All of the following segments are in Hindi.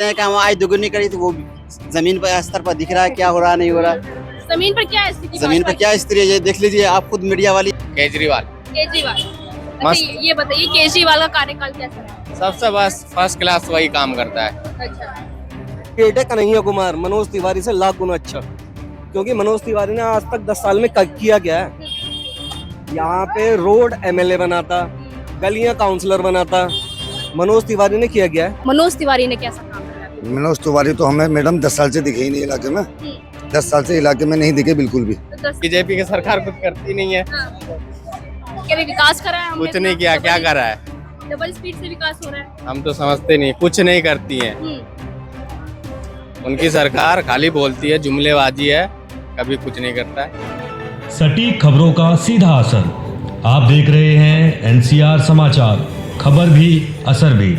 कहते हैं कि हम आय दुगुनी करी, तो वो जमीन पर स्तर पर दिख रहा है क्या हो रहा नहीं हो रहा। जमीन पर क्या स्थिति, जमीन पर क्या स्थिति है ये देख लीजिए आप खुद, मीडिया वाली। केजरीवाल केजरीवाल। अच्छा, मस्त। ये बताइए केजरीवाल का कार्यकाल कैसा है? सबसे बस फर्स्ट क्लास वही काम करता है। अच्छा, है कन्हैया कुमार मनोज तिवारी से लाख गुना अच्छा, क्योंकि मनोज तिवारी ने आज तक 10 साल में किया क्या है। यहाँ पे रोड एमएलए बनाता, गलियां काउंसलर बनाता, मनोज तिवारी ने किया क्या है। मनोज तिवारी ने कैसा काम किया? मनोज तिवारी तो हमें मैडम 10 साल से दिखे ही नहीं इलाके में। 10 साल से इलाके में नहीं दिखे बिल्कुल भी। तो 10 बीजेपी की सरकार कुछ करती नहीं है, क्या विकास करा है हमने? कुछ नहीं किया, क्या कर रहा है। डबल स्पीड से विकास हो रहा है। हम तो समझते नहीं, कुछ नहीं करती है उनकी सरकार, खाली बोलती है, जुमलेबाजी है, कभी कुछ नहीं करता है। सटीक खबरों का सीधा असर। आप देख रहे हैं एनसीआर समाचार, खबर भी असर भी।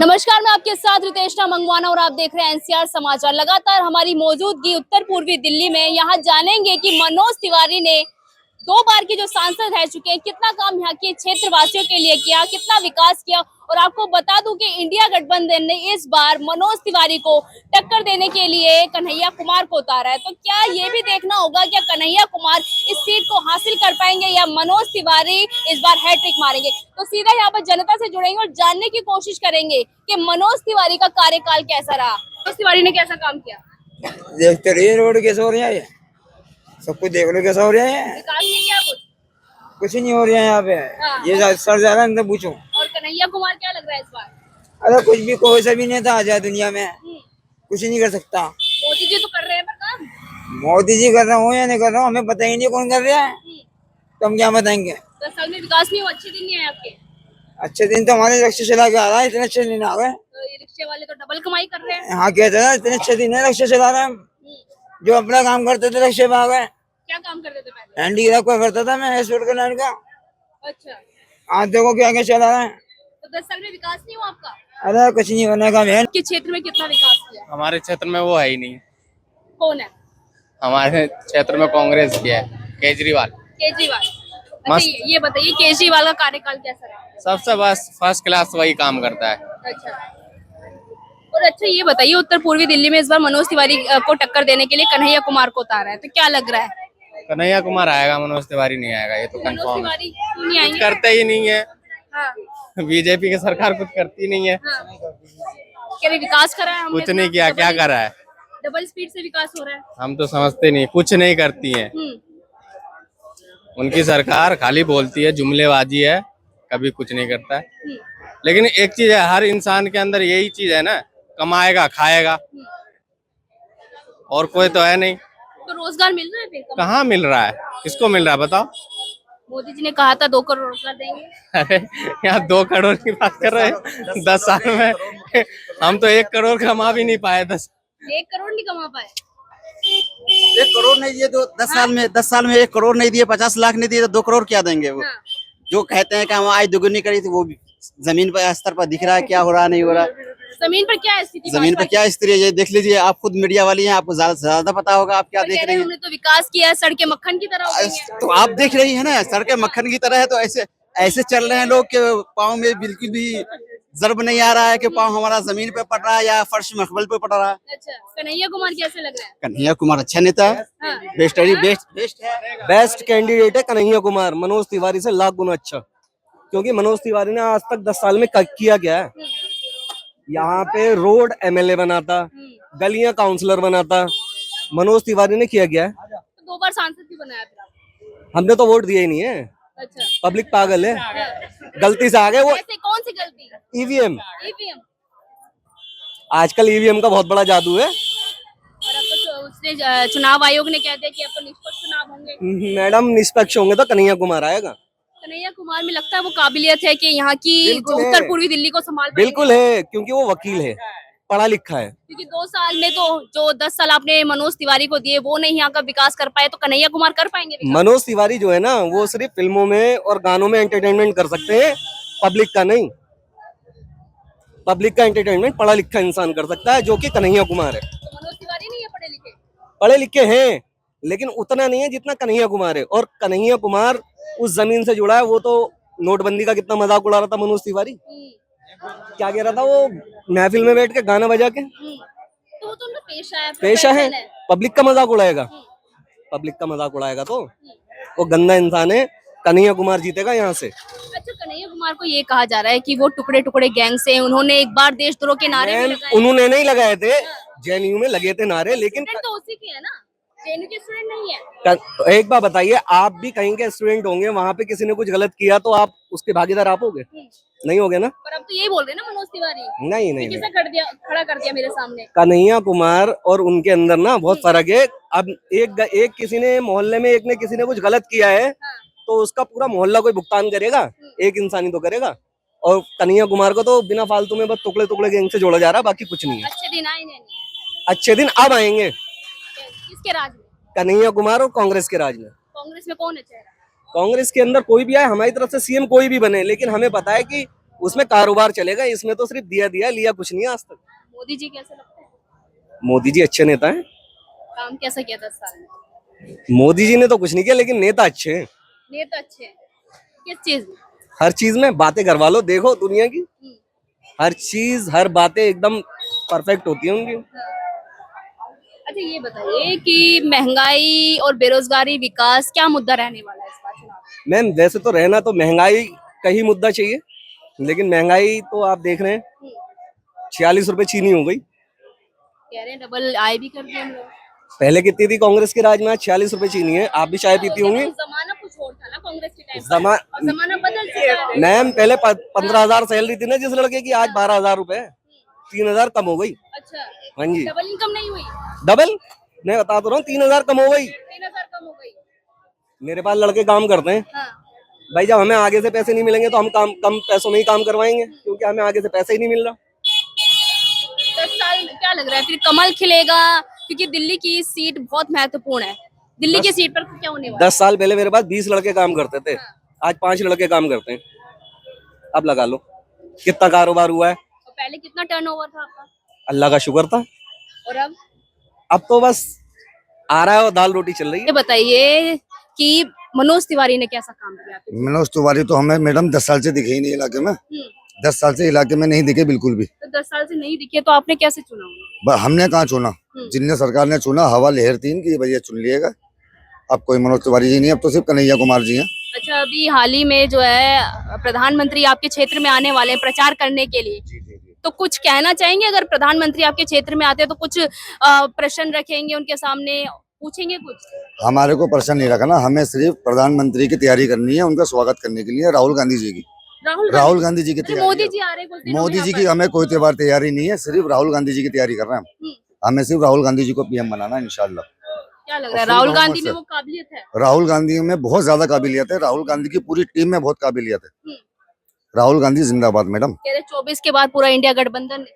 नमस्कार, मैं आपके साथ रितेशना मंगवाना और आप देख रहे हैं एनसीआर समाचार। लगातार हमारी मौजूदगी उत्तर पूर्वी दिल्ली में, यहाँ जानेंगे कि मनोज तिवारी ने 2 बार के जो सांसद रह चुके हैं, कितना काम यहाँ के क्षेत्र वासियों के लिए किया, कितना विकास किया। और आपको बता दूं कि इंडिया गठबंधन ने इस बार मनोज तिवारी को टक्कर देने के लिए कन्हैया कुमार को उतारा है। तो क्या ये भी देखना होगा कि कन्हैया कुमार इस सीट को हासिल कर पाएंगे या मनोज तिवारी इस बार हैट्रिक मारेंगे। तो सीधा यहाँ पर जनता से जुड़ेंगे और जानने की कोशिश करेंगे कि मनोज तिवारी का कार्यकाल कैसा रहा, मनोज तिवारी ने कैसा काम किया। देखते रहिए रोड कैसे हो रहा है, सब कुछ देख लो कैसा हो रहा है। विकास नहीं किया कुछ नहीं हो रहा है यहाँ पे। ये सर जा रहा है, पूछो। और कन्हैया कुमार क्या लग रहा है इस बार? अरे कुछ भी, कोई सा भी नेता आ जाए दुनिया में कुछ नहीं कर सकता। मोदी जी तो कर रहे हैं पर काम। मोदी जी कर रहा हूँ या नहीं कर रहा हूँ हमें पता ही नहीं कौन कर रहा है, तो हम क्या बताएंगे। 10 साल में विकास नहीं हुआ, अच्छे दिन नहीं आए आपके। अच्छे दिन तो हमारे रिक्शे चला के आ रहा है, इतने अच्छे दिन आ गए। तो ये रिक्शे वाले तो डबल कमाई कर रहे हैं। हाँ कहते हैं इतने अच्छे दिन है, रिक्शे चला रहे हैं। जो अपना काम करते थे रिक्शे में आ गए। क्या काम करते थे पहले? हैंडीक्राफ्ट का करता था मैं, एयरपोर्ट का लाइन का। अच्छा, आज देखो क्या क्या चला रहा है। तो 10 साल में विकास नहीं हुआ आपका? अरे कुछ नहीं होने का बहन। के क्षेत्र में कितना विकास किया? हमारे क्षेत्र में वो है ही नहीं। कौन है? हमारे क्षेत्र में कांग्रेस की है, केजरीवाल। केजरीवाल। अच्छा, मस्त। ये बताइए केजरीवाल का कार्यकाल कैसा रहा? सबसे बस फर्स्ट क्लास वही काम करता है। अच्छा, और अच्छा ये बताइए उत्तर पूर्वी दिल्ली में इस बार मनोज तिवारी को टक्कर देने के लिए कन्हैया कुमार को उतारा है, तो क्या लग रहा है? कन्हैया कुमार आएगा, मनोज तिवारी नहीं आएगा, ये तो मनोज कंफर्म है। तिवारी क्यों नहीं कुछ आएंगे? करते ही नहीं है, हाँ, बीजेपी की सरकार कुछ करती नहीं है, हाँ। क्या विकास करा है हमने? कुछ नहीं किया, क्या कर रहा है। डबल स्पीड से विकास हो रहा है। हम तो समझते नहीं, कुछ नहीं करती है उनकी सरकार, खाली बोलती है, जुमलेबाजी है, कभी कुछ नहीं करता है। लेकिन एक चीज है, हर इंसान के अंदर यही चीज है ना, कमाएगा खाएगा, और कोई तो है नहीं। तो रोजगार मिल रहा है फिर? कहाँ मिल रहा है, किसको मिल रहा है बताओ। मोदी जी ने कहा था 2 करोड़ रोजगार देंगे। अरे यहाँ 2 करोड़ की बात कर रहे हैं 10 साल में। हम तो 1 करोड़ कमा भी नहीं पाए 1 करोड़ नहीं कमा पाए। 1 करोड़ नहीं दिए तो 10 साल में 1 करोड़ नहीं दिए, 50 लाख नहीं दिए तो 2 करोड़ क्या देंगे वो। जो कहते हैं कि हम आय दुगुनी करी, तो वो जमीन पर स्तर पर दिख रहा है क्या हो रहा नहीं हो रहा। जमीन पर क्या स्थिति, जमीन पर क्या स्थिति है ये देख लीजिए आप खुद, मीडिया वाली हैं, आपको ज्यादा से ज्यादा पता होगा। आप क्या देख रही हैं। हमने तो विकास किया, सड़कें मक्खन की तरह हो गई हैं। तो आप देख रही है ना, सड़कें मक्खन की तरह है, तो ऐसे ऐसे चल रहे हैं लोग के पाँव में बिल्कुल भी जर्ब नहीं आ रहा है कि पाँव हमारा जमीन पे पड़ रहा है या फर्श मखबल पे पड़ रहा है। अच्छा, कन्हैया कुमार कैसे लग रहा है? कन्हैया कुमार अच्छा नेता है, बेस्ट है, बेस्ट कैंडिडेट है कन्हैया कुमार मनोज तिवारी से लाख गुना अच्छा, क्योंकि मनोज तिवारी ने आज तक 10 साल में किया क्या है। यहाँ पे रोड एमएलए बनाता, गलियां काउंसलर बनाता, मनोज तिवारी ने किया क्या है। तो 2 बार सांसद भी बनाया फिर आपने? हमने तो वोट दिया ही नहीं है। अच्छा, पब्लिक पागल है, गलती से आ गए वो। ऐसे कौन सी गलती? EVM, EVM. आजकल ईवीएम का बहुत बड़ा जादू है। और अब तो उसने चुनाव आयोग ने कह दिया कि अब तो निष्पक्ष चुनाव होंगे। मैडम निष्पक्ष होंगे तो कन्हैया कुमार आएगा। कन्हैया कुमार में लगता है वो काबिलियत है कि यहाँ की जो उत्तर पूर्वी दिल्ली को संभाल पाएंगे? बिल्कुल है, क्योंकि वो वकील है, पढ़ा लिखा है। क्योंकि 2 साल में तो जो 10 साल आपने मनोज तिवारी को दिए वो नहीं यहाँ का विकास कर पाए, तो कन्हैया कुमार कर पाएंगे विकास? मनोज तिवारी जो है ना, वो सिर्फ फिल्मों में और गानों में एंटरटेनमेंट कर सकते हैं, पब्लिक का नहीं। पब्लिक का एंटरटेनमेंट पढ़ा लिखा इंसान कर सकता है, जो कि कन्हैया कुमार है। तो मनोज तिवारी नहीं है पढ़े लिखे? पढ़े लिखे हैं, लेकिन उतना नहीं है जितना कन्हैया कुमार है। और कन्हैया कुमार उस जमीन से जुड़ा है, वो तो नोटबंदी का कितना मजाक उड़ा रहा था मनोज तिवारी। क्या कह रहा था वो, महफिल में बैठ के गाना बजा के, तो वो तो उनका पेशा है, पेशा है, प्रोफेशन पब्लिक का मजाक उड़ाएगा, पब्लिक का मजाक उड़ाएगा तो वो गंदा इंसान है। कन्हैया कुमार जीतेगा यहाँ से। अच्छा, कन्हैया कुमार को ये कहा जा रहा है कि वो टुकड़े टुकड़े गैंग से, उन्होंने एक बार देशद्रोह के नारे भी मैम, लगाए। उन्होंने नहीं लगाए थे, जेएनयू में लगे थे नारे, लेकिन स्टूडेंट तो उसी के है ना, जेएनयू के स्टूडेंट नहीं है। एक बार बताइए, आप भी कहीं के स्टूडेंट होंगे, वहां पे किसी ने कुछ गलत किया तो आप उसके भागीदार आप होगे? नहीं होगे ना। पर अब तो यही बोल रहे हैं ना मनोज तिवारी, नहीं नहीं, किसे खड़ा कर दिया मेरे सामने। कन्हैया कुमार और उनके अंदर ना बहुत फर्क है। अब एक किसी ने मोहल्ले में, एक ने किसी ने कुछ गलत किया है तो उसका पूरा मोहल्ला कोई भुगतान करेगा? एक इंसान ही तो करेगा। और कन्हैया कुमार को तो बिना फालतू में बस टुकड़े टुकड़े गैंग से जोड़ा जा रहा है, बाकी कुछ नहीं है। अच्छे दिन आए नहीं, अच्छे दिन अब आएंगे किसके राज में? कन्हैया कुमार और कांग्रेस के राज में। कांग्रेस में कौन है चेहरा? कांग्रेस के अंदर कोई भी आए, हमारी तरफ से सीएम कोई भी बने, लेकिन हमें पता है कि उसमें कारोबार चलेगा। इसमें तो सिर्फ दिया दिया लिया कुछ नहीं है आज तक। मोदी जी कैसे लगते हैं? मोदी जी अच्छे नेता हैं। काम कैसा किया 10 साल में? मोदी जी ने तो कुछ नहीं किया, लेकिन नेता अच्छे हैं। नेता अच्छे हैं किस चीज में? हर चीज में बातें करवा लो, देखो दुनिया की हर चीज, हर बातें एकदम परफेक्ट होती है उनकी। अच्छा, ये बताइए कि महंगाई और बेरोजगारी, विकास क्या मुद्दा रहने वाला है इस बार चुनाव में? मैम, वैसे तो रहना तो महंगाई का ही मुद्दा चाहिए, लेकिन महंगाई तो आप देख रहे हैं 46 रुपए चीनी हो गई। कह रहे हैं डबल आय भी कर दिए हम लोग। पहले कितनी थी कांग्रेस के राज में? 46 रुपए चीनी है। आप भी चाय पीती होंगी। जमाना कुछ और था ना कांग्रेस के टाइम पर, जमाना बदल चुका है। मैम, पहले 15,000 सैलरी थी ना जिस लड़के की, आज 12,000 रुपए, 3,000 कम हो गई। अच्छा, हाँ जी, डबल इनकम नहीं हुई? डबल मैं बता तो रहा हूँ, 3,000 कम हो गई। 3,000 कम हो गई। मेरे पास लड़के काम करते हैं हाँ। भाई, जब हमें आगे से पैसे नहीं मिलेंगे तो हम काम कम पैसों में ही काम करवाएंगे, क्योंकि हमें आगे से पैसा ही नहीं मिल रहा। 10 साल क्या लग रहा है फिर कमल खिलेगा? क्योंकि दिल्ली की सीट बहुत महत्वपूर्ण है। दिल्ली की सीट पर क्या होने वाला है? 10 साल पहले मेरे पास 20 लड़के काम करते थे, आज 5 लड़के काम करते हैं। अब लगा लो कितना कारोबार हुआ है। तो पहले कितना टर्नओवर था आपका? अल्लाह का शुक्र था। और अब तो बस आ रहा है और दाल रोटी चल रही ये है। बताइए कि मनोज तिवारी ने कैसा काम किया आपके लिए? मनोज तिवारी तो हमें मैडम 10 साल से दिखे ही नहीं इलाके में। 10 साल से इलाके में नहीं दिखे बिल्कुल भी। तो 10 साल से नहीं दिखे तो आपने कैसे चुना उन्हें? हमने कहाँ चुना, जिनने सरकार ने चुना, हवा लहर थी इनकी, भैया चुन लिएगा। अब कोई मनोज तिवारी जी नहीं, अब तो सिर्फ कन्हैया कुमार जी हैं। अच्छा, अभी हाल ही में जो है प्रधानमंत्री आपके क्षेत्र में आने वाले हैं प्रचार करने के लिए, तो कुछ कहना चाहेंगे? अगर प्रधानमंत्री आपके क्षेत्र में आते हैं तो कुछ प्रश्न रखेंगे उनके सामने, पूछेंगे कुछ? हमारे को प्रश्न नहीं रखना, हमें सिर्फ प्रधानमंत्री की तैयारी करनी है, उनका स्वागत करने के लिए राहुल गांधी जी की। राहुल गांधी जी की अरे तैयारी। मोदी जी आ रहे हैं कुछ दिनों में मोदी जी यहाँ की पर। हमें कोई त्योहार तैयारी नहीं है, सिर्फ राहुल गांधी जी की तैयारी कर रहे हैं हम। हमें सिर्फ राहुल गांधी जी को पीएम बनाना है इंशाल्लाह। क्या लग रहा है राहुल गांधी में वो काबिलियत है? राहुल गांधी में बहुत ज्यादा काबिलियत है, राहुल गांधी की पूरी टीम में बहुत काबिलियत है। राहुल गांधी जिंदाबाद मैडम। कह रहे 24 के बाद पूरा इंडिया गठबंधन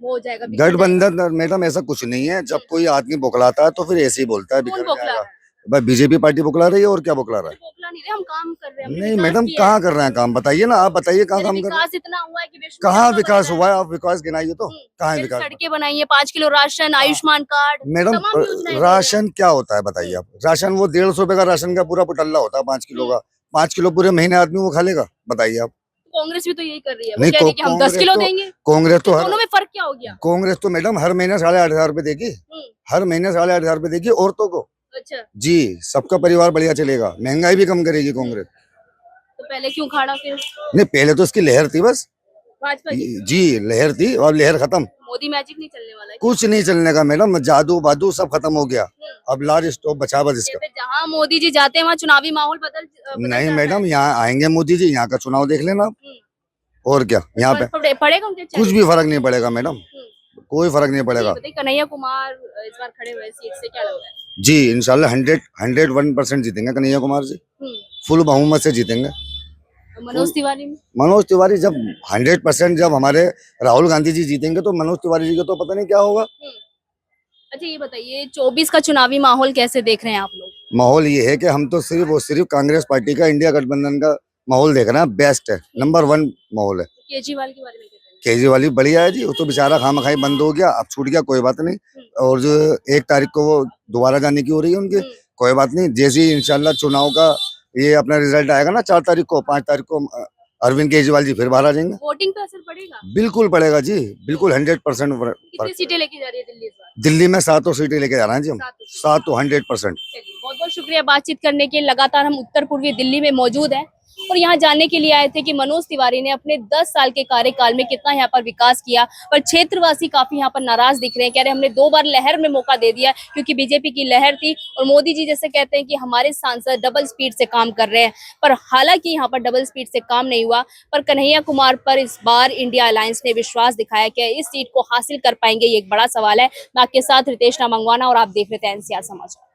वो हो जाएगा, बिखर गठबंधन मैडम ऐसा कुछ नहीं है। जब कोई आदमी बुकलाता है तो फिर ऐसे ही बोलता है जाएगा। बिखर कौन बोखला जाएगा। रहा है? भाई बीजेपी पार्टी बुकला रही है और क्या बुकला रहा है? बोखला नहीं रहे, हम काम कर रहे हैं, हमने नहीं विकास मैडम, किया है। कहाँ कर रहे हैं काम? बताइए ना, आप बताइए कहाँ काम कर रहे हैं? विकास इतना हुआ है कि विश्व में कहाँ नंबर विकास वन हुआ है? आप विकास गिनाइए तो कहाँ है फिर विकास? सड़कें बनाई है, 5 kilo ration, Ayushman card, madam तमाम योजनाएं दे रहे हैं। राशन क्या होता है बताइए आप? राशन वो 150 रुपए का राशन का पूरा पुटल्ला होता है 5 किलो का। 5 किलो पूरे महीने आदमी वो खा लेगा? बताइए आप। कांग्रेस भी तो यही कर रही है, वो नहीं, कह रही है कि हम 10 किलो देंगे। कांग्रेस तो दोनों में फर्क क्या हो गया? कांग्रेस तो मैडम हर महीने 8,500 रुपए देगी, हर महीने 8,500 रुपए देगी औरतों को। अच्छा, जी, सबका परिवार बढ़िया चलेगा, महंगाई भी कम करेगी कांग्रेस। तो पहले क्यों खाड़ा फिर नहीं, पहले तो इसकी लहर थी बस। भाजपा की? जी, लहर थी और लहर खत्म। मोदी मैजिक नहीं चलने वाला है? कुछ नहीं चलने का मैडम, जादू बादू सब खत्म हो गया। अब लार्ज स्टॉप बचावत इसका। कहते जहाँ मोदी जी जाते हैं वहाँ चुनावी माहौल बदल नहीं जाता मैडम, है। यहाँ आएंगे मोदी जी, यहाँ का चुनाव देख लेना आप। और क्या, यहाँ पे पड़ेगा उनके कुछ भी फर्क नहीं पड़ेगा मैडम, कोई फर्क नहीं पड़ेगा। बताइए, कन्हैया कुमार इस बार खड़े हुए सीट से, क्या लग रहा है? जी इंशाल्लाह 101% जीतेंगे कन्हैया कुमार जी, फुल बहुमत से जीतेंगे। मनोज तिवारी में? मनोज तिवारी जब 100% जब हमारे राहुल गांधी जी जीतेंगे तो मनोज तिवारी जी का तो पता नहीं क्या होगा। अच्छा, ये बताइए 24 का चुनावी माहौल कैसे देख रहे हैं आप लोग? माहौल ये है कि हम तो सिर्फ और सिर्फ कांग्रेस पार्टी का, इंडिया गठबंधन का माहौल देख रहे हैं। बेस्ट है, नंबर 1 माहौल है। केजरीवाल के बारे में क्या कहेंगे? केजरीवाल भी बढ़िया है जी, वो तो बेचारा खामखाई बंद हो गया, अब छूट गया, कोई बात नहीं। और जो 1 तारीख को वो दोबारा जाने की हो रही है उनकी, कोई बात नहीं। जैसे ही इंशाल्लाह चुनाव का ये अपना रिजल्ट आएगा ना 4 तारीख को, 5 तारीख को अरविंद केजरीवाल जी फिर बाहर आ जाएंगे। वोटिंग पे असर पड़ेगा? बिल्कुल पड़ेगा जी, बिल्कुल 100%। कितनी सीटें लेके जा रही है दिल्ली इस बार? दिल्ली में 7 सीटें लेके जा रहे हैं जी हम, 7 तो 100%। चलिए, बहुत बहुत शुक्रिया बातचीत करने के लिए। लगातार हम उत्तर पूर्वी दिल्ली में मौजूद हैं और यहाँ जानने के लिए आए थे कि मनोज तिवारी ने अपने 10 साल के कार्यकाल में कितना यहाँ पर विकास किया। पर क्षेत्रवासी काफी यहाँ पर नाराज दिख रहे हैं, कह रहे हैं हमने 2 बार लहर में मौका दे दिया क्योंकि बीजेपी की लहर थी और मोदी जी जैसे कहते हैं कि हमारे सांसद डबल स्पीड से काम कर रहे हैं। पर हालांकि यहाँ पर डबल स्पीड से काम नहीं हुआ, पर कन्हैया कुमार पर इस बार इंडिया अलायंस ने विश्वास दिखाया कि इस सीट को हासिल कर पाएंगे, ये एक बड़ा सवाल है। मैं आपके साथ रितेश नामंगवाना और आप देख रहे थे एनसीआर समाचार।